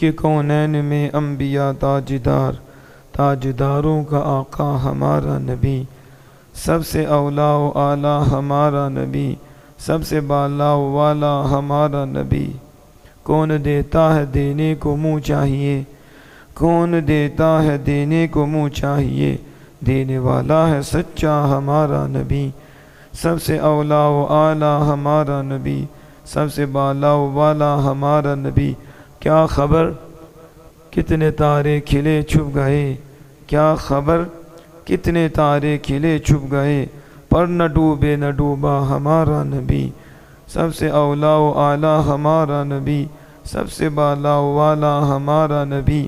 کہ کونین میں انبیاء تاجدار، تاجداروں کا آقا ہمارا نبی، سب سے اولا و اعلیٰ ہمارا نبی، سب سے بالا و والا ہمارا نبی۔ کون دیتا ہے دینے کو منہ چاہیے، کون دیتا ہے دینے کو منہ چاہیے، دینے والا ہے سچا ہمارا نبی، سب سے اولا و اعلیٰ ہمارا نبی، سب سے بالا و والا ہمارا نبی۔ کیا خبر کتنے تارے کھلے چھپ گئے، کیا خبر کتنے تارے کھلے چھپ گئے، پر نہ ڈوبے نہ ڈوبا ہمارا نبی، سب سے اولا و اعلیٰ ہمارا نبی، سب سے بالا و والا ہمارا نبی۔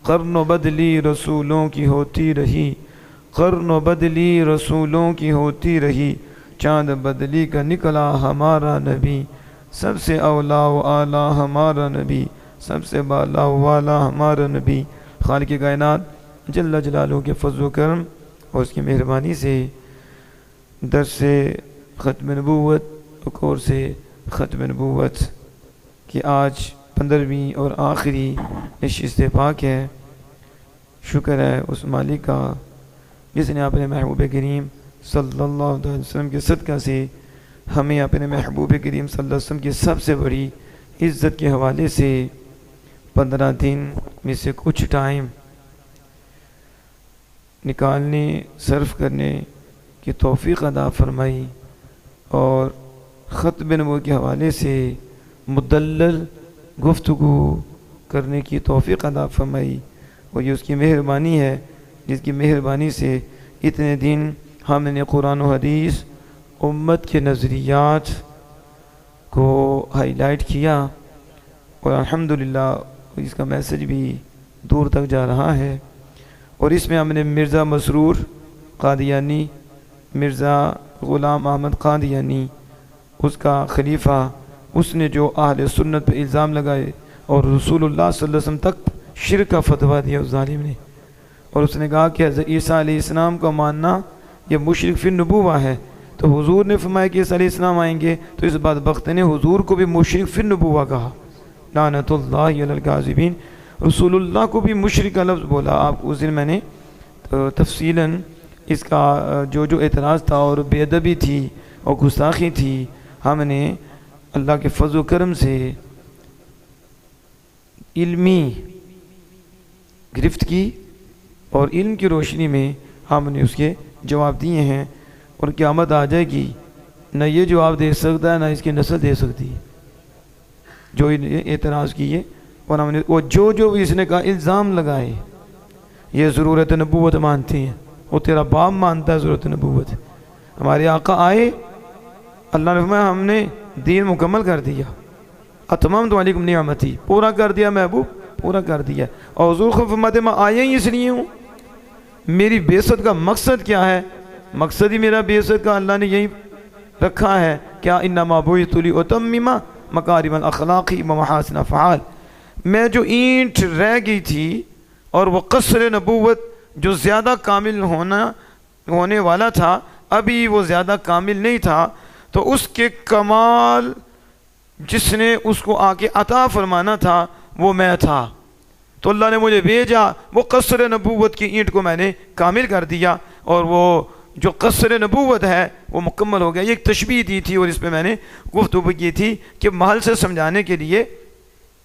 قرن و بدلی رسولوں کی ہوتی رہی، قرن و بدلی رسولوں کی ہوتی رہی، چاند بدلی کا نکلا ہمارا نبی، سب سے اولا و اعلیٰ ہمارا نبی، سب سے بالا و والا ہمارا نبی۔ خالق کائنات جل جلالہ کے فضل و کرم اور اس کی مہربانی سے درس ختم نبوت اور کورس ختم نبوت کی آج 15ویں اور آخری نشست پاک ہے۔ شکر ہے اس مالک کا جس نے اپنے محبوب کریم صلی اللہ علیہ وسلم کے صدقہ سے ہمیں اپنے محبوب کریم صلی اللہ علیہ وسلم کی سب سے بڑی عزت کے حوالے سے 15 دن میں سے کچھ ٹائم نکالنے صرف کرنے کی توفیق عطا فرمائی، اور ختم نبوت کے حوالے سے مدلل گفتگو کرنے کی توفیق عطا فرمائی، اور یہ اس کی مہربانی ہے جس کی مہربانی سے اتنے دن ہم نے قرآن و حدیث امت کے نظریات کو ہائی لائٹ کیا، اور الحمدللہ اس کا میسج بھی دور تک جا رہا ہے۔ اور اس میں ہم نے مرزا مسرور قادیانی، مرزا غلام احمد قادیانی، اس کا خلیفہ، اس نے جو اہل سنت پہ الزام لگائے اور رسول اللہ صلی اللہ علیہ وسلم تک شرک کا فتویٰ دیا اس ظالم نے، اور اس نے کہا کہ حضرت عیسیٰ علیہ السلام کا ماننا یہ مشرک فی النبوہ ہے، تو حضور نے فرمایا کہ عیسیٰ علیہ السلام آئیں گے، تو اس بدبخت نے حضور کو بھی مشرک فی النبوہ کہا، لعنت اللہ علی الکاذبین، رسول اللہ کو بھی مشرک کا لفظ بولا۔ آپ اس دن میں نے تفصیلاً اس کا جو اعتراض تھا اور بے ادبی تھی اور گستاخی تھی، ہم نے اللہ کے فضل و کرم سے علمی گرفت کی، اور علم کی روشنی میں ہم نے اس کے جواب دیے ہیں، اور قیامت آ جائے گی نہ یہ جواب دے سکتا ہے نہ اس کی نسل دے سکتی ہے جو اعتراض کیے، اور ہم نے وہ جو اس نے کہا الزام لگائے یہ ضرورت نبوت مانتے ہیں، وہ تیرا باپ مانتا ہے ضرورت نبوت۔ ہمارے آقا آئے، اللہ نے فرمایا ہم نے دین مکمل کر دیا، اتممت علیکم نعمتی، پورا کر دیا محبوب، پورا کر دیا، اور حضور خود فرماتے میں آیا ہی اس لیے ہوں، میری بعثت کا مقصد کیا ہے؟ مقصد ہی میرا بعثت کا اللہ نے یہی رکھا ہے، کیا انما بعثت لاتمم مکارم الاخلاق و محاسن الافعال، میں جو اینٹ رہ گئی تھی اور وہ قصر نبوت جو زیادہ کامل ہونے والا تھا، ابھی وہ زیادہ کامل نہیں تھا، تو اس کے کمال جس نے اس کو آ کے عطا فرمانا تھا وہ میں تھا، تو اللہ نے مجھے بھیجا، وہ قصر نبوت کی اینٹ کو میں نے کامل کر دیا، اور وہ جو قصر نبوت ہے وہ مکمل ہو گیا۔ یہ ایک تشبیہ دی تھی، اور اس پہ میں نے گفتگو کی تھی کہ محل سے سمجھانے کے لیے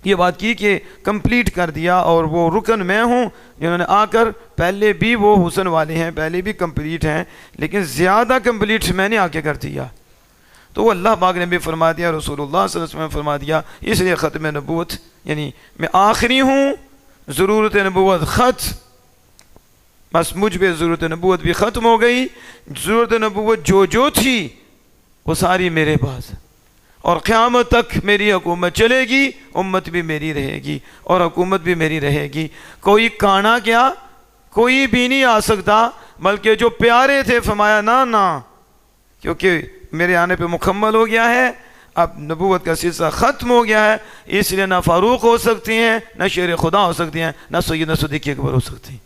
یہ بات کی کہ کمپلیٹ کر دیا، اور وہ رکن میں ہوں جنہوں نے آ کر پہلے بھی وہ حسن والے ہیں، پہلے بھی کمپلیٹ ہیں، لیکن زیادہ کمپلیٹ میں نے آ کے کر دیا، تو وہ اللہ پاک نے بھی فرما دیا، رسول اللہ صلی اللہ علیہ وسلم نے فرما دیا، اس لیے ختم نبوت یعنی میں آخری ہوں، ضرورت نبوت ختم، بس مجھ پہ ضرورت نبوت بھی ختم ہو گئی، ضرورت نبوت جو تھی وہ ساری میرے پاس، اور قیامت تک میری حکومت چلے گی، امت بھی میری رہے گی اور حکومت بھی میری رہے گی، کوئی کانا کیا کوئی بھی نہیں آ سکتا، بلکہ جو پیارے تھے فرمایا نہ، کیونکہ میرے آنے پہ مکمل ہو گیا ہے، اب نبوت کا سلسلہ ختم ہو گیا ہے، اس لیے نہ فاروق ہو سکتی ہیں، نہ شیر خدا ہو سکتی ہیں، نہ سیدنا صدیق اکبر ہو سکتی ہیں،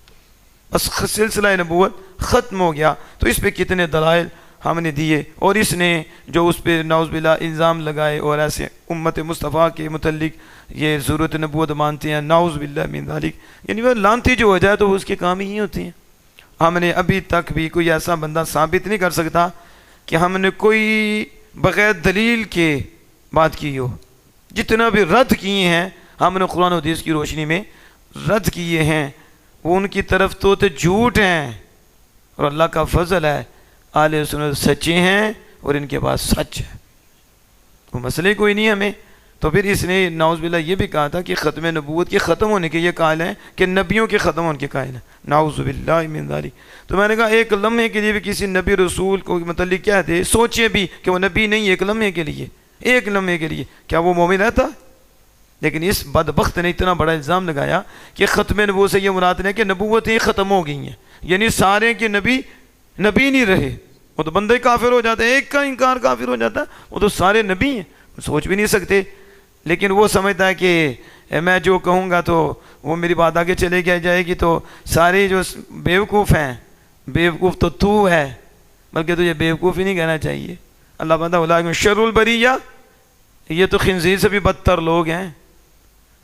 بس سلسلہ نبوت ختم ہو گیا۔ تو اس پہ کتنے دلائل ہم نے دیے، اور اس نے جو اس پہ نعوذ باللہ الزام لگائے اور ایسے امت مصطفیٰ کے متعلق یہ ضرورت نبوت مانتے ہیں، نعوذ باللہ من ذالک، یعنی وہ لعنتی جو ہو جائے تو اس کے کام ہی ہوتے ہیں۔ ہم نے ابھی تک بھی کوئی ایسا بندہ ثابت نہیں کر سکتا کہ ہم نے کوئی بغیر دلیل کے بات کی ہو۔ جتنا بھی رد کیے ہیں ہم نے قرآن و حدیث کی روشنی میں رد کیے ہیں، وہ ان کی طرف تو جھوٹ ہیں، اور اللہ کا فضل ہے اہل سنت سچے ہیں اور ان کے پاس سچ ہے، وہ مسئلے کوئی نہیں ہمیں۔ تو پھر اس نے نعوذ باللہ یہ بھی کہا تھا کہ ختم نبوت کے ختم ہونے کے یہ قائل ہیں کہ نبیوں کے ختم ہونے کے قائل ہیں، نعوذ باللہ من ذالک۔ تو میں نے کہا ایک لمحے کے لیے بھی کسی نبی رسول کو متعلق کیا تھے، سوچے بھی کہ وہ نبی نہیں، ایک لمحے کے لیے، ایک لمحے کے لیے کیا وہ مومن رہتا؟ لیکن اس بدبخت نے اتنا بڑا الزام لگایا کہ ختم نبوت سے یہ مراد ہے کہ نبوتیں ختم ہو گئی ہیں، یعنی سارے کے نبی نہیں رہے، وہ تو بندے کافر ہو جاتے ہیں، ایک کا انکار کافر ہو جاتا ہے، وہ تو سارے نبی ہیں، سوچ بھی نہیں سکتے۔ لیکن وہ سمجھتا ہے کہ میں جو کہوں گا تو وہ میری بات آگے چلے جائے گی، تو سارے جو بیوقوف ہیں، بیوقوف تو ہے، بلکہ تجھے بیوقوف ہی نہیں کہنا چاہیے۔ اللہ بندہ اولئک شر البریہ، یہ تو خنزیر سے بھی بدتر لوگ ہیں،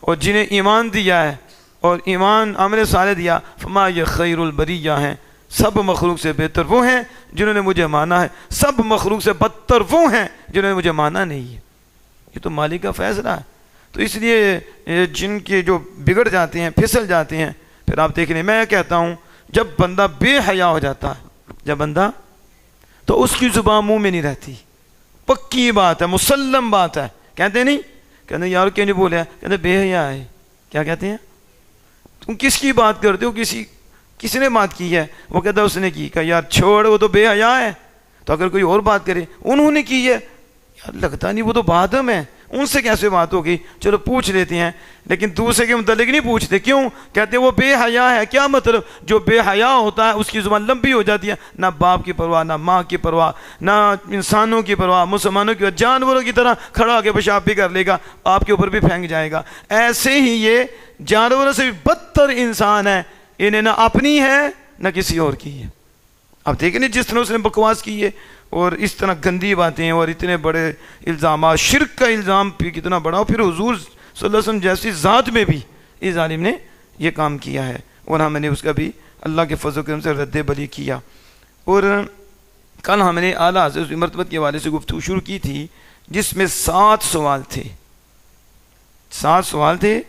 اور جنہیں ایمان دیا ہے اور ایمان عمل صالح دیا، فما یہ خیر البریہ ہیں، سب مخلوق سے بہتر وہ ہیں جنہوں نے مجھے مانا ہے، سب مخلوق سے بدتر وہ ہیں جنہوں نے مجھے مانا نہیں ہے۔ یہ تو مالک کا فیصلہ ہے۔ تو اس لیے جن کے جو بگڑ جاتے ہیں، پھسل جاتے ہیں، پھر آپ دیکھ لیں، میں کہتا ہوں جب بندہ بے حیا ہو جاتا ہے، جب بندہ، تو اس کی زبان منہ میں نہیں رہتی، پکی بات ہے، مسلم بات ہے، کہتے نہیں، کہتے یار کیوں نہیں بولے، کہتے بے حیا ہے، کیا کہتے ہیں، تم کس کی بات کرتے ہو، کس نے بات کی ہے، وہ کہتا ہے اس نے کی، کہا یار چھوڑ وہ تو بے حیا ہے، تو اگر کوئی اور بات کرے انہوں نے کی ہے، یار لگتا نہیں وہ تو بادم ہے، ان سے کیسے بات ہوگی، چلو پوچھ لیتے ہیں، لیکن دوسرے کے متعلق نہیں پوچھتے، کیوں؟ کہتے ہیں وہ بے حیا ہے۔ کیا مطلب؟ جو بے حیا ہوتا ہے اس کی زبان لمبی ہو جاتی ہے، نہ باپ کی پرواہ، نہ ماں کی پرواہ، نہ انسانوں کی پرواہ، مسلمانوں کی پرواہ، جانوروں کی طرح کھڑا ہو کے پیشاب بھی کر لے گا، آپ کے اوپر بھی پھینک جائے گا۔ ایسے ہی یہ جانوروں سے بھی بدتر انسان ہے، انہیں نہ اپنی ہے نہ کسی اور کی ہے۔ اب دیکھیں نہیں جس طرح اس نے بکواس کی ہے، اور اس طرح گندی باتیں اور اتنے بڑے الزامات، شرک کا الزام بھی کتنا بڑا، اور پھر حضور صلی اللہ علیہ وسلم جیسی ذات میں بھی اس عالم نے یہ کام کیا ہے، اور ہم نے اس کا بھی اللہ کے فضل و کرم سے رد بلی کیا۔ اور کل ہم نے اعلیٰ حضرت مرتبت کے حوالے سے گفتگو شروع کی تھی، جس میں 7 سوال تھے، 7 سوال تھے،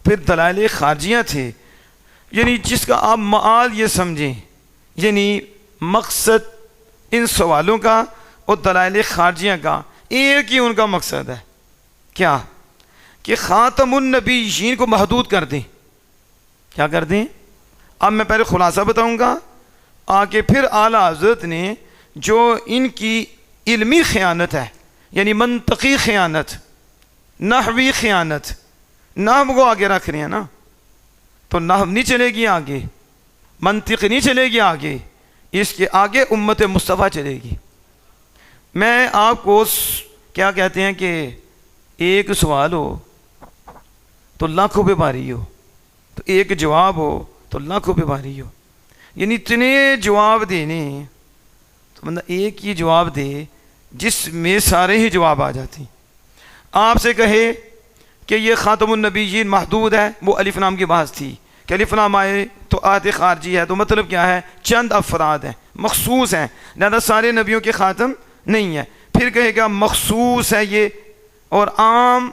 پھر دلائل خارجیاں تھے، یعنی جس کا آپ معال یہ سمجھیں، یعنی مقصد ان سوالوں کا اور دلائل خارجیہ کا ایک ہی ان کا مقصد ہے، کیا؟ کہ خاتم النبیین کو محدود کر دیں۔ کیا کر دیں؟ اب میں پہلے خلاصہ بتاؤں گا، آگے پھر اعلیٰ حضرت نے جو ان کی علمی خیانت ہے، یعنی منطقی خیانت، نحوی خیانت، نحو کو آگے رکھ رہے ہیں نا، تو نحو نہیں چلے گی آگے، منطق نہیں چلے گی آگے، اس کے آگے امت مصطفیٰ چلے گی۔ میں آپ کو کیا کہتے ہیں کہ ایک سوال ہو تو لاکھوں پہ بھاری ہو، تو ایک جواب ہو تو لاکھوں پہ بھاری ہو، یعنی اتنے جواب دینے، تو بندہ ایک ہی جواب دے جس میں سارے ہی جواب آ جاتے ہیں۔ آپ سے کہے کہ یہ خاتم النبیین محدود ہے، وہ الف لام کی بحث تھی کہ الف لام آئے تو آیت خارجی ہے، تو مطلب کیا ہے؟ چند افراد ہیں، مخصوص ہیں، لہذا سارے نبیوں کے خاتم نہیں ہے۔ پھر کہے گا مخصوص ہے یہ، اور عام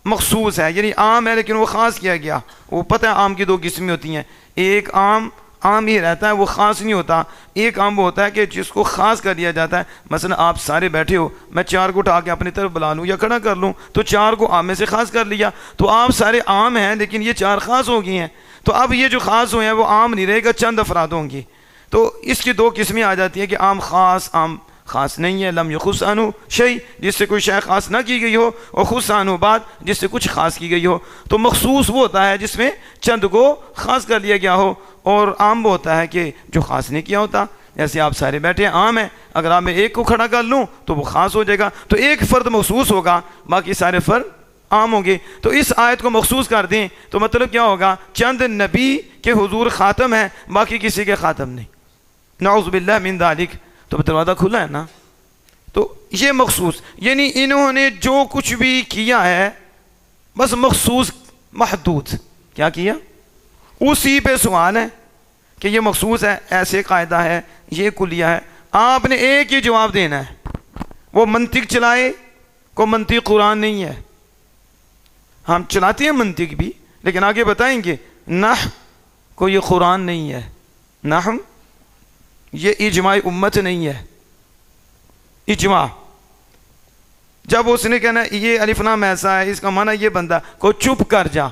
مخصوص ہے، یعنی عام ہے لیکن وہ خاص کیا گیا۔ وہ پتہ ہے عام کی 2 قسمیں ہوتی ہیں، ایک عام ہی رہتا ہے، وہ خاص نہیں ہوتا، ایک عام وہ ہوتا ہے کہ جس کو خاص کر دیا جاتا ہے۔ مثلا آپ سارے بیٹھے ہو، میں 4 کو اٹھا کے اپنی طرف بلا لوں یا کھڑا کر لوں، تو 4 کو عام میں سے خاص کر لیا، تو آپ سارے عام ہیں لیکن یہ 4 خاص ہو گئی ہیں، تو اب یہ جو خاص ہوئے ہیں وہ عام نہیں رہے گا، چند افراد ہوں گے۔ تو اس کی 2 قسمیں آ جاتی ہیں کہ عام خاص نہیں ہے، لم یخص عنہ شیء، جس سے کوئی شے خاص نہ کی گئی ہو، اور خص عنہ بات، جس سے کچھ خاص کی گئی ہو۔ تو مخصوص وہ ہوتا ہے جس میں چند کو خاص کر لیا گیا ہو، اور عام وہ ہوتا ہے کہ جو خاص نہیں کیا ہوتا۔ جیسے آپ سارے بیٹھے ہیں، عام ہیں، اگر آپ میں ایک کو کھڑا کر لوں تو وہ خاص ہو جائے گا، تو ایک فرد مخصوص ہوگا، باقی سارے فرد عام ہوں گے۔ تو اس آیت کو مخصوص کر دیں تو مطلب کیا ہوگا؟ چند نبی کے حضور خاتم ہیں، باقی کسی کے خاتم نہیں، نعوذ باللہ من ذالک۔ تو دروازہ کھلا ہے نا. تو یہ مخصوص، یعنی انہوں نے جو کچھ بھی کیا ہے بس مخصوص محدود کیا کیا، اسی پہ سوال ہے کہ یہ مخصوص ہے، ایسے قاعدہ ہے، یہ کلیہ ہے. آپ نے ایک ہی جواب دینا ہے. وہ منطق چلائے، کو منطق قرآن نہیں ہے. ہم چلاتے ہیں منطق بھی، لیکن آگے بتائیں گے نحو کو یہ قرآن نہیں ہے، نحو یہ اجماع امت نہیں ہے. اجماع جب اس نے کہنا یہ الف لام ایسا ہے، اس کا معنی یہ بنتا کو چپ کر جا،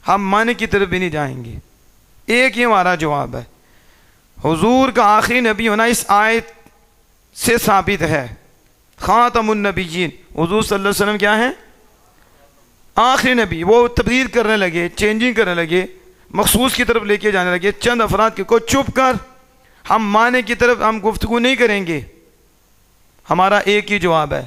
ہم معنی کی طرف بھی نہیں جائیں گے. ایک ہی ہمارا جواب ہے. حضور کا آخری نبی ہونا اس آیت سے ثابت ہے. خاتم النبیین، حضور صلی اللہ علیہ وسلم کیا ہیں؟ آخری نبی. وہ تبدیل کرنے لگے، چینجنگ کرنے لگے، مخصوص کی طرف لے کے جانے لگے. چند افراد کے کو چپ کر، ہم معنی کی طرف ہم گفتگو نہیں کریں گے. ہمارا ایک ہی جواب ہے.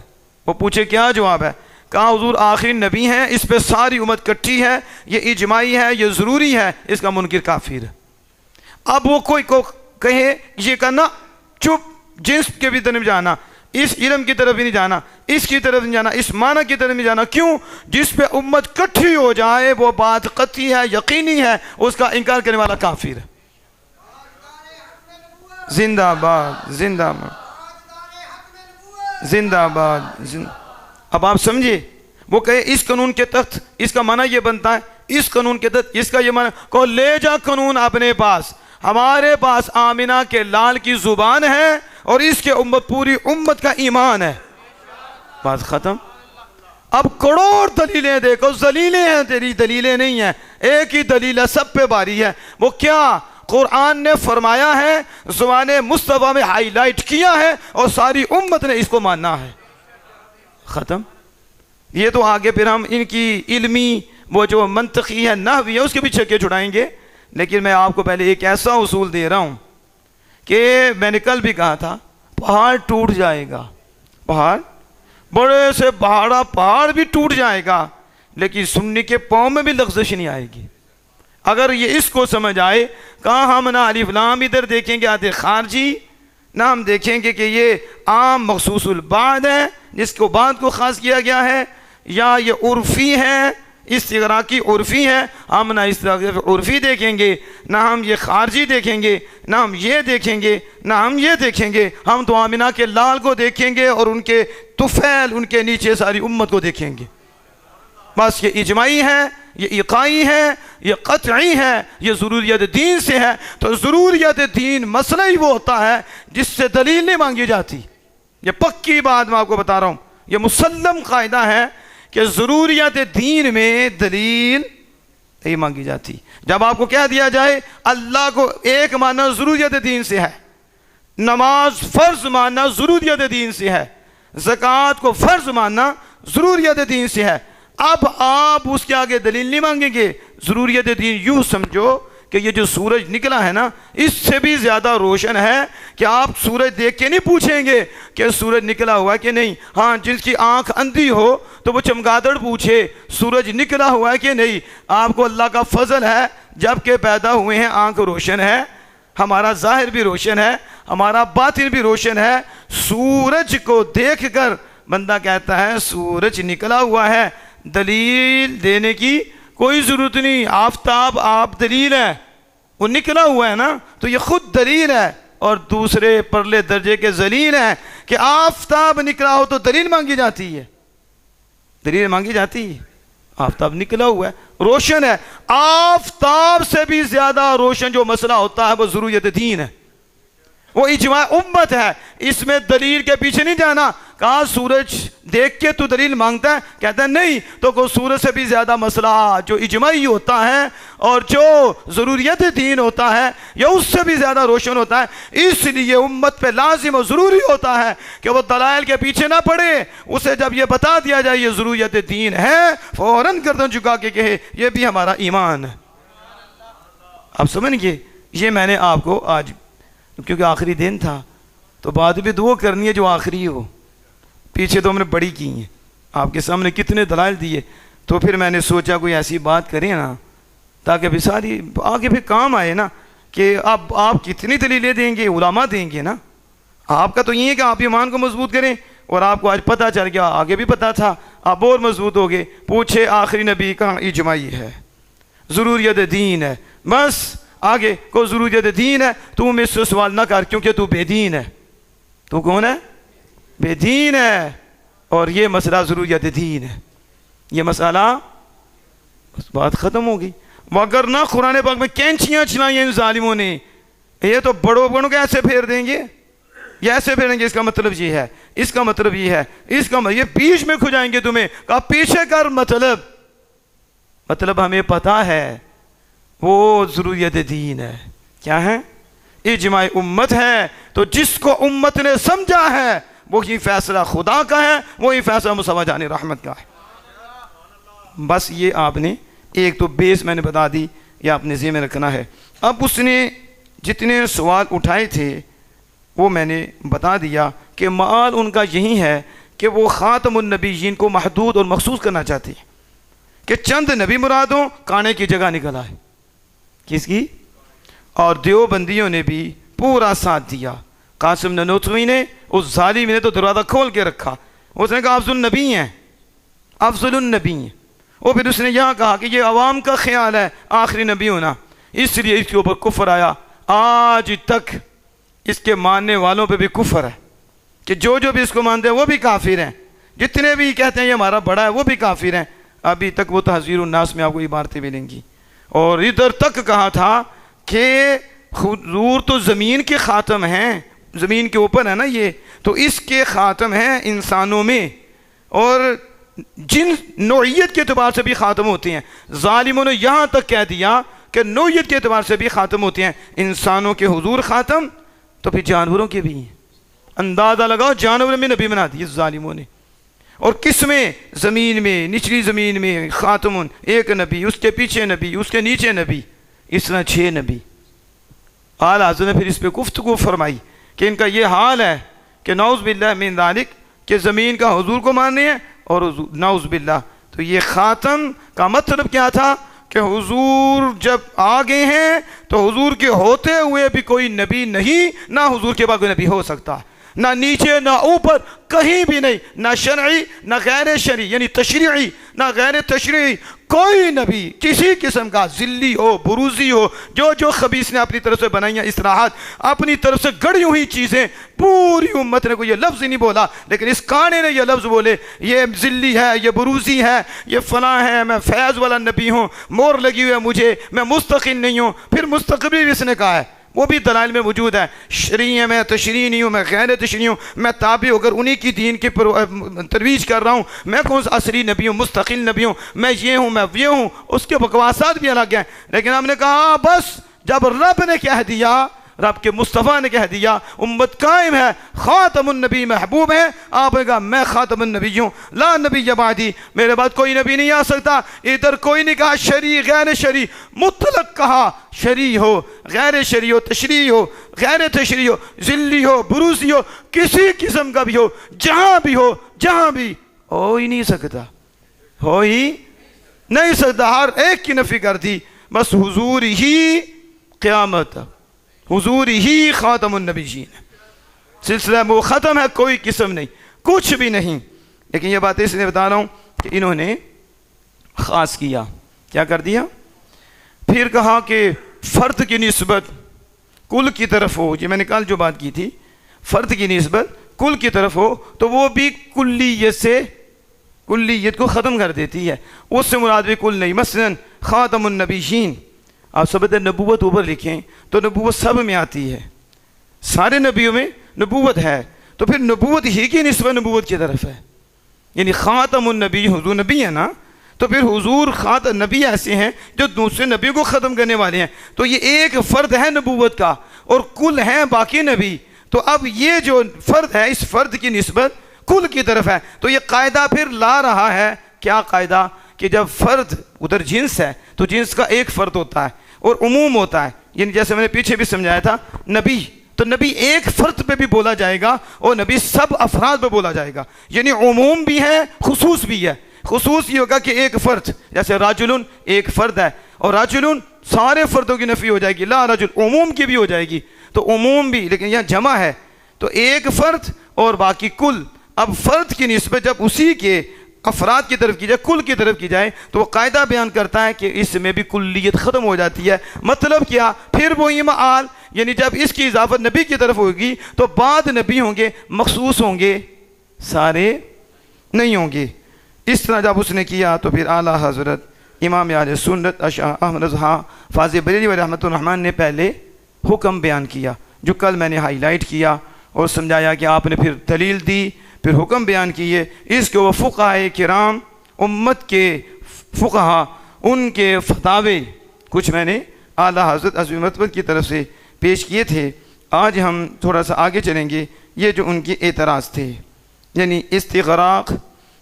وہ پوچھے کیا جواب ہے؟ کہا حضور آخری نبی ہیں، اس پہ ساری امت کٹھی ہے، یہ اجماعی ہے، یہ ضروری ہے، اس کا منکر کافر ہے. اب وہ کوئی کو کہے یہ کرنا چپ، جنس کے بھی طرف جانا، اس علم کی طرف بھی نہیں جانا، اس کی طرف نہیں جانا، اس معنی کی طرف نہیں جانا. کیوں؟ جس پہ امت کٹھی ہو جائے وہ بات قطعی ہے، یقینی ہے، اس کا انکار کرنے والا کافر ہے. زندہ باد، زندہ باد، زندہ باد. اب آپ سمجھے، وہ کہے اس قانون کے تحت اس کا معنی یہ بنتا ہے، اس قانون کے تحت اس کا یہ معنی، کو لے جا قانون اپنے پاس. ہمارے پاس آمنہ کے لال کی زبان ہے اور اس کے امت پوری امت کا ایمان ہے. بات ختم. اب کروڑ دلیلیں دیکھو، دلیلیں ہیں تیری، دلیلیں نہیں ہیں. ایک ہی دلیل ہے، سب پہ باری ہے. وہ کیا؟ قرآن نے فرمایا ہے، زبان مصطفیٰ میں ہائی لائٹ کیا ہے، اور ساری امت نے اس کو ماننا ہے. ختم. یہ تو آگے پھر ہم ان کی علمی وہ جو منطقی ہے، نحوی ہے، اس کے بھی چھکے چھڑائیں گے. لیکن میں آپ کو پہلے ایک ایسا اصول دے رہا ہوں کہ میں نے کل بھی کہا تھا، پہاڑ ٹوٹ جائے گا، پہاڑ بڑے سے بڑا پہاڑ بھی ٹوٹ جائے گا، لیکن سننے کے پاؤں میں بھی لغزش نہیں آئے گی. اگر یہ اس کو سمجھ آئے، کہاں ہم نہ الف لام ادھر دیکھیں گے آدھے خارجی، نہ ہم دیکھیں گے کہ یہ عام مخصوص البعد ہے جس کو بعد کو خاص کیا گیا ہے، یا یہ عرفی ہے، استغراقی عرفی ہے. ہم نہ استغراقی عرفی دیکھیں گے، نہ ہم یہ خارجی دیکھیں گے، نہ ہم یہ دیکھیں گے، نہ ہم یہ دیکھیں گے. ہم تو آمنہ کے لال کو دیکھیں گے اور ان کے طفیل، ان کے نیچے ساری امت کو دیکھیں گے. بس یہ اجماعی ہے، یہ اقائی ہے، یہ قطعی ہے، یہ ضروریت دین سے ہے. تو ضروریت دین مسئلہ ہی وہ ہوتا ہے جس سے دلیل نہیں مانگی جاتی. یہ پکی بات میں آپ کو بتا رہا ہوں، یہ مسلم قاعدہ ہے کہ ضروریت دین میں دلیل نہیں مانگی جاتی. جب آپ کو کہہ دیا جائے اللہ کو ایک ماننا ضروریت دین سے ہے، نماز فرض ماننا ضروریت دین سے ہے، زکوٰۃ کو فرض ماننا ضروریت دین سے ہے، اب آپ اس کے آگے دلیل نہیں مانگیں گے. ضروریت دین یوں سمجھو کہ یہ جو سورج نکلا ہے نا، اس سے بھی زیادہ روشن ہے کہ آپ سورج دیکھ کے نہیں پوچھیں گے کہ سورج نکلا ہوا ہے کہ نہیں. ہاں، جس کی آنکھ اندھی ہو تو وہ چمگادڑ پوچھے سورج نکلا ہوا ہے کہ نہیں. آپ کو اللہ کا فضل ہے، جب کہ پیدا ہوئے ہیں آنکھ روشن ہے، ہمارا ظاہر بھی روشن ہے، ہمارا باطن بھی روشن ہے. سورج کو دیکھ کر بندہ کہتا ہے سورج نکلا ہوا ہے، دلیل دینے کی کوئی ضرورت نہیں. آفتاب آپ دلیل ہے، وہ نکلا ہوا ہے نا، تو یہ خود دلیل ہے. اور دوسرے پرلے درجے کے ذلیل ہیں کہ آفتاب نکلا ہو تو دلیل مانگی جاتی ہے، دلیل مانگی جاتی ہے. آفتاب نکلا ہوا ہے، روشن ہے. آفتاب سے بھی زیادہ روشن جو مسئلہ ہوتا ہے وہ ضروریت دین ہے، وہ اجماع امت ہے. اس میں دلیل کے پیچھے نہیں جانا. کہا سورج دیکھ کے تو دلیل مانگتا ہے، کہتا ہے نہیں، تو کو سورج سے بھی زیادہ مسئلہ جو اجماعی ہوتا ہے اور جو ضروریت دین ہوتا ہے یا اس سے بھی زیادہ روشن ہوتا ہے. اس لیے امت پہ لازم اور ضروری ہوتا ہے کہ وہ دلائل کے پیچھے نہ پڑے. اسے جب یہ بتا دیا جائے یہ ضروریت دین ہے، فوراً گردن جھکا کے کہے یہ بھی ہمارا ایمان ہے. آپ سمجھ گئے؟ یہ میں نے آپ کو آج، کیونکہ آخری دن تھا تو بعد بھی دعا کرنی ہے جو آخری ہو. پیچھے تو ہم نے بڑی کی ہیں، آپ کے سامنے کتنے دلائل دیے، تو پھر میں نے سوچا کوئی ایسی بات کریں نا تاکہ بھی ساری آگے پھر کام آئے نا، کہ اب آپ کتنی دلیلیں دیں گے، علماء دیں گے نا. آپ کا تو یہ ہے کہ آپ ایمان کو مضبوط کریں، اور آپ کو آج پتہ چل گیا، آگے بھی پتہ تھا، آپ اور مضبوط ہو گئے. پوچھے آخری نبی کا اجماعی ہے، ضروریت دین ہے، بس آگے کو ضروریت دین ہے. تو مجھ سے سوال نہ کر کیونکہ تو بے دین ہے. تو کون ہے؟ بے دین ہے. اور یہ مسئلہ ضروریت دین ہے، یہ مسئلہ بس بات ختم ہوگی. مگر نہ قرآن پاک میں کینچیاں چلائیں ان ظالموں نے، یہ تو بڑوں بڑوں کے ایسے پھیر دیں گے، یہ ایسے پھیریں گے، اس کا مطلب یہ ہے، اس کا مطلب یہ ہے، اس کا یہ بیچ میں کھجائیں گے تمہیں. کہا پیچھے کر، مطلب ہمیں پتہ ہے وہ ضروریت دین ہے. کیا ہے؟ اجماع امت ہے. تو جس کو امت نے سمجھا ہے وہی فیصلہ خدا کا ہے، وہی فیصلہ مصطفیٰ جان رحمت کا ہے. بس یہ آپ نے ایک تو بیس میں نے بتا دی، یہ آپ نے ذہن میں رکھنا ہے. اب اس نے جتنے سوال اٹھائے تھے وہ میں نے بتا دیا کہ معال ان کا یہی ہے کہ وہ خاتم النبیین کو محدود اور مخصوص کرنا چاہتے ہیں کہ چند نبی مرادوں کانے کی جگہ نکل آئے. کس کی؟ اور دیوبندیوں نے بھی پورا ساتھ دیا. قاسم نانوتوی نے، اس ظالم نے تو دروازہ کھول کے رکھا. اس نے کہا افضل النبی ہیں، افضل النبی ہیں. اور پھر اس نے یہاں کہا کہ یہ عوام کا خیال ہے آخری نبی ہونا، اس لیے اس کے اوپر کفر آیا. آج تک اس کے ماننے والوں پہ بھی کفر ہے کہ جو بھی اس کو مانتے ہیں وہ بھی کافر ہیں، جتنے بھی کہتے ہیں یہ ہمارا بڑا ہے وہ بھی کافر ہیں. ابھی تک وہ تحذیر الناس میں آپ کو عبارتیں ملیں گی. اور ادھر تک کہا تھا کہ حضور تو زمین کے خاتم ہیں، زمین کے اوپر ہے نا یہ، تو اس کے خاتم ہیں انسانوں میں، اور جن نوعیت کے اعتبار سے بھی خاتم ہوتے ہیں. ظالموں نے یہاں تک کہہ دیا کہ نوعیت کے اعتبار سے بھی خاتم ہوتے ہیں. انسانوں کے حضور خاتم تو پھر جانوروں کے بھی ہیں. اندازہ لگاؤ، جانوروں میں نبی بنا دیے ظالموں نے. اور کس میں؟ زمین میں، نچلی زمین میں خاتم، ایک نبی، اس کے پیچھے نبی، اس کے نیچے نبی، اس طرح 6 نبی. اعلیٰ حضرت نے پھر اس پہ گفتگو فرمائی کہ ان کا یہ حال ہے کہ نعوذ باللہ من ذالک، کہ زمین کا حضور کو ماننے ہیں اور نعوذ باللہ. تو یہ خاتم کا مطلب کیا تھا کہ حضور جب آگے ہیں تو حضور کے ہوتے ہوئے بھی کوئی نبی نہیں، نہ حضور کے بعد کوئی نبی ہو سکتا، نہ نیچے نہ اوپر، کہیں بھی نہیں، نہ شرعی نہ غیر شرعی، یعنی تشریعی نہ غیر تشریعی، کوئی نبی کسی قسم کا ذلی ہو، بروزی ہو، جو خبیث نے اپنی طرف سے بنائی ہیں اصطلاحات، اپنی طرف سے گڑی ہوئی چیزیں، پوری امت نے کوئی یہ لفظ ہی نہیں بولا، لیکن اس کانے نے یہ لفظ بولے، یہ ذلی ہے، یہ بروزی ہے، یہ فلاں ہے، میں فیض والا نبی ہوں، مور لگی ہوئی ہے مجھے، میں مستقل نہیں ہوں. پھر مستقل بھی اس نے کہا ہے، وہ بھی دلائل میں موجود ہے. شرعی ہے، میں تشریعی نہیں ہوں، میں غیر تشریعی ہوں، میں تابع ہو کر انہی کی دین کی ترویج کر رہا ہوں، میں کون سا اصلی نبی ہوں، مستقل نبی ہوں، میں یہ ہوں، میں یہ ہوں. اس کے بکواسات بھی الگ ہیں. لیکن ہم نے کہا بس جب رب نے کہہ دیا، رب کے مصطفیٰ نے کہہ دیا امت قائم ہے، خاتم النبی محبوب ہے، آپ نے کہا میں خاتم النبی ہوں، لا نبی بعدی، میرے بعد کوئی نبی نہیں آ سکتا. ادھر کوئی نہیں کہا شرعی غیر شرعی، مطلق کہا شرعی ہو، غیر شرعی ہو، تشریعی ہو، غیر تشریعی ہو، ذلی ہو، بروزی ہو، کسی قسم کا بھی ہو، جہاں بھی ہو، جہاں بھی ہو ہی نہیں سکتا، ہو ہی نہیں سکتا. ہر ایک کی نفی کر دی. بس حضور ہی قیامت، حضور ہی خاتم النبیین، سلسلہ وہ ختم ہے، کوئی قسم نہیں، کچھ بھی نہیں. لیکن یہ بات اس لیے بتا رہا ہوں کہ انہوں نے خاص کیا، کیا کر دیا؟ پھر کہا کہ فرد کی نسبت کل کی طرف ہو. یہ میں نے کل جو بات کی تھی، فرد کی نسبت کل کی طرف ہو تو وہ بھی کلیت سے، کلیت کو ختم کر دیتی ہے، اس سے مراد بھی کل نہیں. مثلا خاتم النبیین، آپ سب نبوت اوپر لکھیں تو نبوت سب میں آتی ہے، سارے نبیوں میں نبوت ہے، تو پھر نبوت ہی کی نسبت نبوت کی طرف ہے. یعنی خاتم النبی، حضور نبی ہے نا، تو پھر حضور خاتم نبی ایسے ہیں جو دوسرے نبی کو ختم کرنے والے ہیں. تو یہ ایک فرد ہے نبوت کا اور کل ہیں باقی نبی. تو اب یہ جو فرد ہے اس فرد کی نسبت کل کی طرف ہے. تو یہ قاعدہ پھر لا رہا ہے، کیا قاعدہ؟ کہ جب فرد ادھر جنس ہے تو جنس کا ایک فرد ہوتا ہے اور عموم ہوتا ہے. یعنی جیسے میں نے پیچھے بھی سمجھایا تھا، نبی تو نبی ایک فرد پہ بھی بولا جائے گا اور نبی سب افراد پہ بولا جائے گا. یعنی عموم بھی ہے، خصوص بھی ہے. خصوص یہ ہوگا کہ ایک فرد، جیسے راجلن ایک فرد ہے اور راجلن سارے فردوں کی نفی ہو جائے گی، لا رجل عموم کی بھی ہو جائے گی. تو عموم بھی، لیکن یہاں جمع ہے تو ایک فرد اور باقی کل. اب فرد کی نسبت جب اسی کے افراد کی طرف کی جائے، کل کی طرف کی جائے، تو وہ قاعدہ بیان کرتا ہے کہ اس میں بھی کلیت ختم ہو جاتی ہے. مطلب کیا؟ پھر وہی معال، یعنی جب اس کی اضافت نبی کی طرف ہوگی تو بعد نبی ہوں گے، مخصوص ہوں گے، سارے نہیں ہوں گے. اس طرح جب اس نے کیا تو پھر اعلیٰ حضرت امام اہل سنت اشاہ احمد رضا فاضل بریلوی رحمۃ الرحمن نے پہلے حکم بیان کیا، جو کل میں نے ہائی لائٹ کیا اور سمجھایا کہ آپ نے پھر دلیل دی، پھر حکم بیان کیے. اس کے وہ فقہائے کرام، امت کے فقہا، ان کے فتاوے کچھ میں نے اعلیٰ حضرت عظیم مرتبہ کی طرف سے پیش کیے تھے. آج ہم تھوڑا سا آگے چلیں گے. یہ جو ان کے اعتراض تھے، یعنی استغراق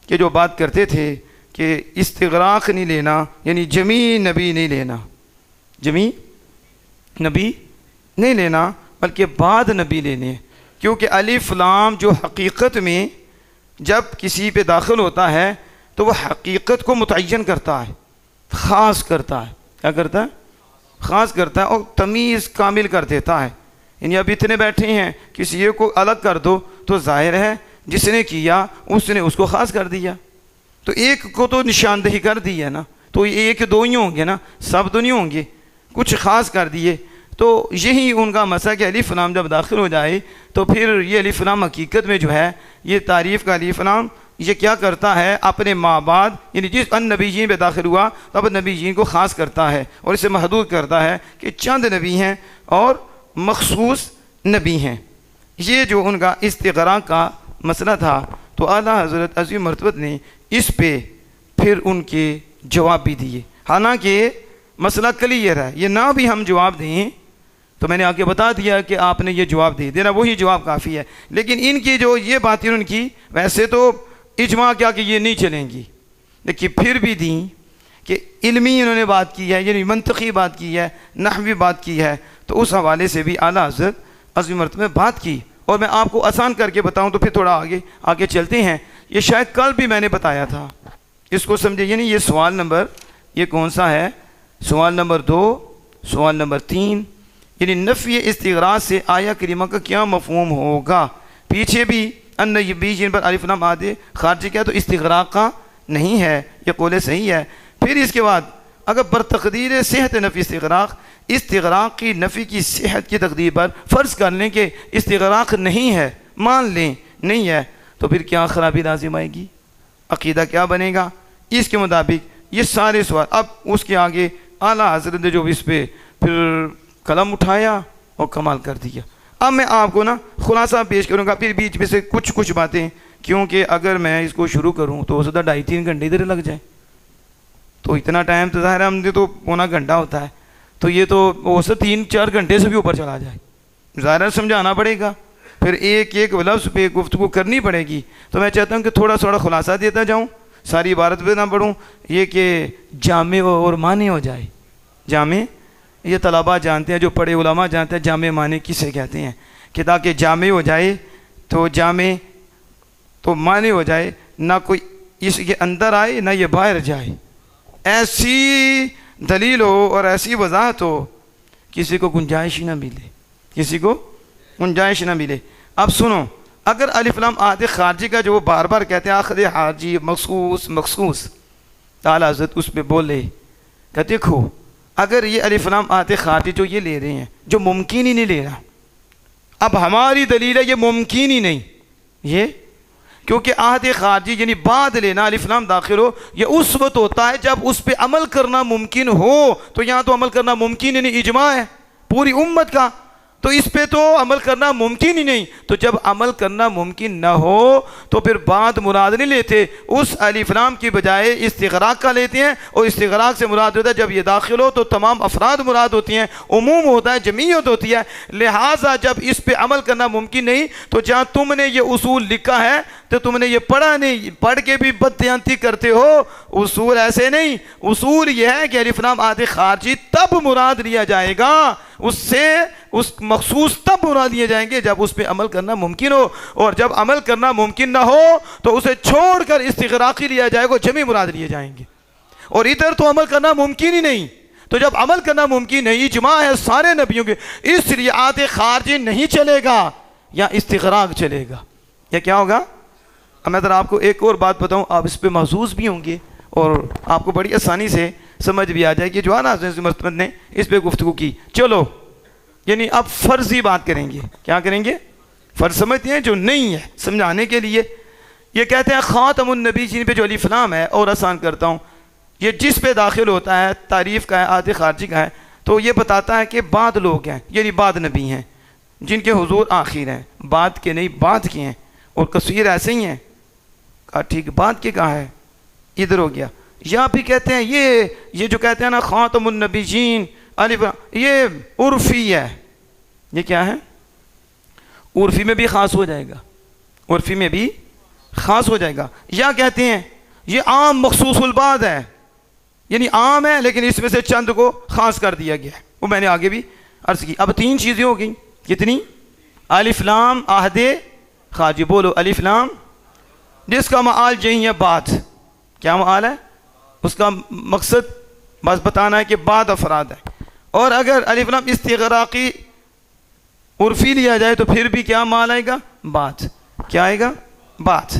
کے جو بات کرتے تھے کہ استغراق نہیں لینا، یعنی جمیع نبی نہیں لینا، جمیع نبی نہیں لینا بلکہ بعد نبی لینے. کیونکہ الف لام جو حقیقت میں جب کسی پہ داخل ہوتا ہے تو وہ حقیقت کو متعین کرتا ہے، خاص کرتا ہے. کیا کرتا ہے؟ خاص کرتا ہے اور تمیز کامل کر دیتا ہے. یعنی اب اتنے بیٹھے ہیں، کسی ایک کو الگ کر دو تو ظاہر ہے جس نے کیا اس نے اس کو خاص کر دیا. تو ایک کو تو نشاندہی کر دی ہے نا، تو ایک دو ہی ہوں گے نا، سب تو نہیں ہوں گے، کچھ خاص کر دیے. تو یہی ان کا مسئلہ کہ الف لام جب داخل ہو جائے تو پھر یہ الف لام حقیقت میں جو ہے یہ تعریف کا الف لام یہ کیا کرتا ہے؟ اپنے ماں بعد، یعنی جس ان نبیین پہ داخل ہوا تو اب نبیین کو خاص کرتا ہے اور اسے محدود کرتا ہے کہ چند نبی ہیں اور مخصوص نبی ہیں. یہ جو ان کا استغراق کا مسئلہ تھا تو اعلیٰ حضرت عظیم مرتبہ نے اس پہ پھر ان کے جواب بھی دیے. حالانکہ مسئلہ کلیئر ہے، یہ نہ بھی ہم جواب دیں تو میں نے آگے بتا دیا کہ آپ نے یہ جواب دے دینا، وہی جواب کافی ہے. لیکن ان کی جو یہ باتیں ان کی ویسے تو اجماع کیا کہ یہ نہیں چلیں گی، لیکن پھر بھی دیں کہ علمی انہوں نے بات کی ہے، یعنی منطقی بات کی ہے، نحوی بات کی ہے. تو اس حوالے سے بھی اعلیٰ حضرت عظیم مرتبہ بات کی. اور میں آپ کو آسان کر کے بتاؤں تو پھر تھوڑا آگے چلتے ہیں. یہ شاید کل بھی میں نے بتایا تھا، اس کو سمجھے. یعنی یہ سوال نمبر یہ کون سا ہے؟ سوال نمبر 2، سوال نمبر 3، یعنی نفی استغراق سے آیا کریمہ کا کیا مفہوم ہوگا. پیچھے بھی ان نبی جن پر الف لام آدھے خارجی کیا تو استغراق کا نہیں ہے، یہ قول صحیح ہے. پھر اس کے بعد اگر بر تقدیر صحت نفی استغراق کی نفی کی صحت کی تقدیر پر فرض کر لیں کہ استغراق نہیں ہے، مان لیں نہیں ہے، تو پھر کیا خرابی لازم آئے گی؟ عقیدہ کیا بنے گا؟ اس کے مطابق یہ سارے سوال. اب اس کے آگے اعلیٰ حضرت نے جو اس پہ پھر قلم اٹھایا اور کمال کر دیا. اب میں آپ کو نا خلاصہ پیش کروں گا، پھر بیچ میں سے کچھ باتیں، کیونکہ اگر میں اس کو شروع کروں تو ہو سکتا 2.5-3 گھنٹے ادھر لگ جائیں. تو اتنا ٹائم تو ظاہر ہم نے تو پونا گھنٹہ ہوتا ہے، تو یہ تو ہو سکتا 3-4 گھنٹے سے بھی اوپر چلا جائے. ظاہر سمجھانا پڑے گا، پھر ایک لفظ پہ گفتگو کرنی پڑے گی. تو میں چاہتا ہوں کہ تھوڑا خلاصہ دیتا جاؤں، ساری عبارت پہ نہ پڑھوں، یہ کہ جامع اور معنی ہو جائے. جامع یہ طلباء جانتے ہیں، جو پڑھے علماء جانتے ہیں جامع معنی کسے کہتے ہیں، کہ تاکہ جامع ہو جائے تو جامع تو معنی ہو جائے، نہ کوئی اس کے اندر آئے نہ یہ باہر جائے. ایسی دلیل ہو اور ایسی وضاحت ہو کسی کو گنجائش نہ ملے، کسی کو گنجائش نہ ملے. اب سنو، اگر الف لام آدھے خارجی کا جو وہ بار بار کہتے ہیں آخر خارجی مخصوص تعالی حضرت اس پہ بولے کہ دیکھو اگر یہ الف لام آدھے خارجی جو یہ لے رہے ہیں جو ممکن ہی نہیں لے رہا، اب ہماری دلیل ہے یہ ممکن ہی نہیں، یہ کیونکہ عہد خارجی یعنی بعد لینا الف لام داخل ہو یہ اس وقت ہوتا ہے جب اس پہ عمل کرنا ممکن ہو. تو یہاں تو عمل کرنا ممکن ہی نہیں، اجماع ہے پوری امت کا، تو اس پہ تو عمل کرنا ممکن ہی نہیں. تو جب عمل کرنا ممکن نہ ہو تو پھر بعد مراد نہیں لیتے، اس الف لام کی بجائے استغراق کا لیتے ہیں. اور استغراق سے مراد ہوتا ہے جب یہ داخل ہو تو تمام افراد مراد ہوتی ہیں، عموم ہوتا ہے، جمعیت ہوتی ہے. لہٰذا جب اس پہ عمل کرنا ممکن نہیں تو جہاں تم نے یہ اصول لکھا ہے تو تم نے یہ پڑھا نہیں، پڑھ کے بھی بددیانتی کرتے ہو. اصول ایسے نہیں، اصول یہ ہے کہ الف لام آدھے خارجی تب مراد لیا جائے گا، اس سے اس مخصوص تب مراد لیے جائیں گے جب اس پہ عمل کرنا ممکن ہو. اور جب عمل کرنا ممکن نہ ہو تو اسے چھوڑ کر استغراقی لیا جائے گا، جمعی مراد لیے جائیں گے. اور ادھر تو عمل کرنا ممکن ہی نہیں، تو جب عمل کرنا ممکن نہیں، اجماع ہے سارے نبیوں کے، اس لیے آدھے خارجی نہیں چلے گا. یا استغراق چلے گا، یا کیا ہوگا؟ اب میں ذرا آپ کو ایک اور بات بتاؤں، آپ اس پہ محظوظ بھی ہوں گے اور آپ کو بڑی آسانی سے سمجھ بھی آ جائے کہ جو ہے نا مرتبہ نے اس پہ گفتگو کی. چلو یعنی اب فرضی بات کریں گے. کیا کریں گے؟ فرض سمجھتے ہیں جو نہیں ہے سمجھانے کے لیے. یہ کہتے ہیں خاتم النبی جن پہ جو الف لام ہے، اور آسان کرتا ہوں، یہ جس پہ داخل ہوتا ہے تعریف کا ہے، عادی خارجی کا ہے، تو یہ بتاتا ہے کہ بعد لوگ ہیں، یعنی بعد نبی ہیں جن کے حضور آخر ہیں، بعد کے نہیں بعد کے ہیں. اور کثیر ایسے ہی ہیں. کہا ٹھیک، بعد کے کہا ہے، ادھر ہو گیا. یا بھی کہتے ہیں یہ جو کہتے ہیں نا خاتم النبیین الف، یہ عرفی ہے. یہ کیا ہے؟ عرفی میں بھی خاص ہو جائے گا، عرفی میں بھی خاص ہو جائے گا. یا کہتے ہیں یہ عام مخصوص البعد ہے، یعنی عام ہے لیکن اس میں سے چند کو خاص کر دیا گیا ہے. وہ میں نے آگے بھی عرض کی. اب 3 چیزیں ہو گئیں. کتنی؟ الف لام عہد خارجی. بولو الف لام، جس کا معال یہی ہے بعد. کیا معال ہے؟ اس کا مقصد بس بتانا ہے کہ بعد افراد ہے. اور اگر الف لام استغراقی عرفی لیا جائے تو پھر بھی کیا معال آئے گا؟ بعد. کیا آئے گا؟ بعد.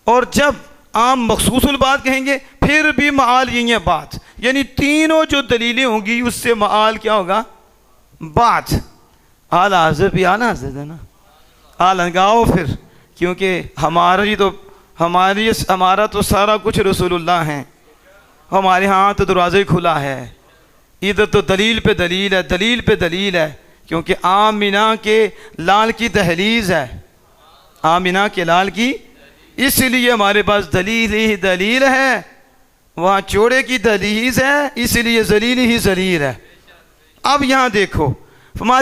اور جب عام مخصوص البعد کہیں گے پھر بھی معال یہی ہے بعد. یعنی تینوں جو دلیلیں ہوں گی اس سے معال کیا ہوگا؟ بعد. اعلیٰ حضرت بھی اعلیٰ حضرت ہے نا، اعلیٰ گاؤ پھر، کیونکہ ہمارا تو سارا کچھ رسول اللہ ہیں. ہمارے ہاں تو دروازے کھلا ہے. ادھر تو دلیل پہ دلیل ہے، دلیل پہ دلیل ہے، کیونکہ آمینہ کے لال کی دہلیز ہے. آمینہ کے لال کی، اس لیے ہمارے پاس دلیل ہی دلیل ہے. وہاں چوڑے کی دہلیز ہے، اس لیے ذلیل ہی ذلیل ہے. اب یہاں دیکھو،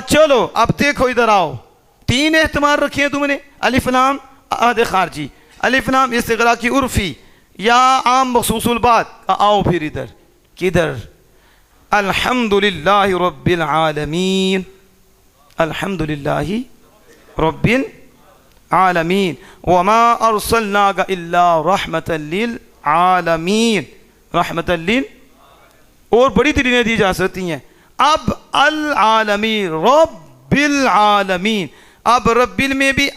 چلو اب دیکھو ادھر آؤ. 3 احتمال رکھے ہیں تم نے، الف لام عہد خارجی، الف لام استغراقی عرفی، یا عام مخصوص البعد. آؤ پھر ادھر. کدھر؟ الحمدللہ رب العالمین، الحمدللہ رب العالمین، وما ارسلناک الا رحمتا للعالمین. رحمتا لل، اور بڑی دلیلیں دی جا سکتی ہیں. اب العالمین، رب العالمین. اب رب میں بھی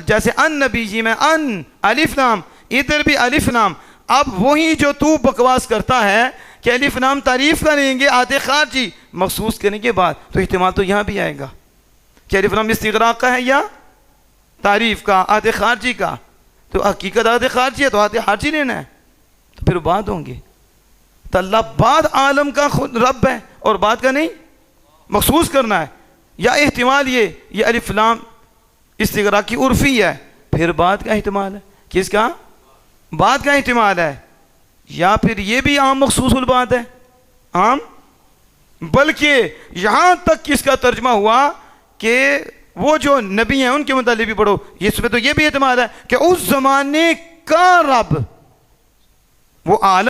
جیسے ان نبی جی میں ان الف لام، ادھر بھی الف لام. اب وہی جو تو بکواس کرتا ہے کہ الف لام تعریف کریں گے آتے خارجی مخصوص کرنے کے بعد، تو احتمال تو یہاں بھی آئے گا کہ الف لام استغراق کا ہے یا تعریف کا، آتے خارجی کا. تو حقیقت آتے خارجی ہے تو آتے خارجی لینا ہے، تو پھر بعد ہوں گے. تو اللہ بعد عالم کا خود رب ہے اور بعد کا نہیں، مخصوص کرنا ہے. یا احتمال یہ الف لام استغراقی عرفی ہے، پھر بعد کا احتمال ہے. کس کا؟ بعد کا احتمال ہے. یا پھر یہ بھی عام مخصوص البعد ہے، عام. بلکہ یہاں تک کس کا ترجمہ ہوا کہ وہ جو نبی ہیں ان کے متعلق بھی پڑھو. اس میں تو یہ بھی احتمال ہے کہ اس زمانے کا رب وہ عالم